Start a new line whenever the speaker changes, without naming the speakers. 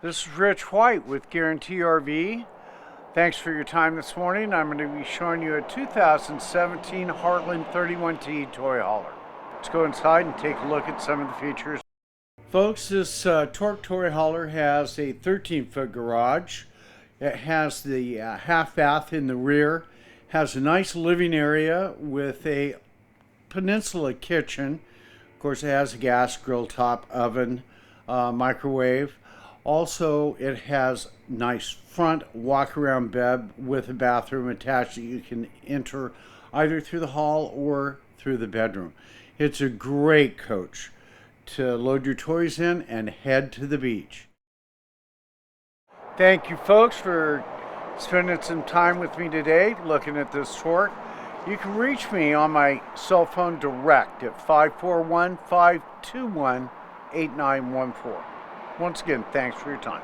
This is Rich.White with Guaranty RV. Thanks for your time this morning. I'm going to be showing you a 2017 Heartland 31T toy hauler. Let's go inside and take a look at some of the features. Folks, this torque toy hauler has a 13-foot garage. It has the half bath in the rear, has a nice living area with a peninsula kitchen. Of course, it has a gas grill top, oven, microwave. Also, it has nice front walk-around bed with a bathroom attached that you can enter either through the hall or through the bedroom. It's a great coach to load your toys in and head to the beach. Thank you, folks, for spending some time with me today looking at this torque. You can reach me on my cell phone direct at 541-521-8914. Once again, thanks for your time.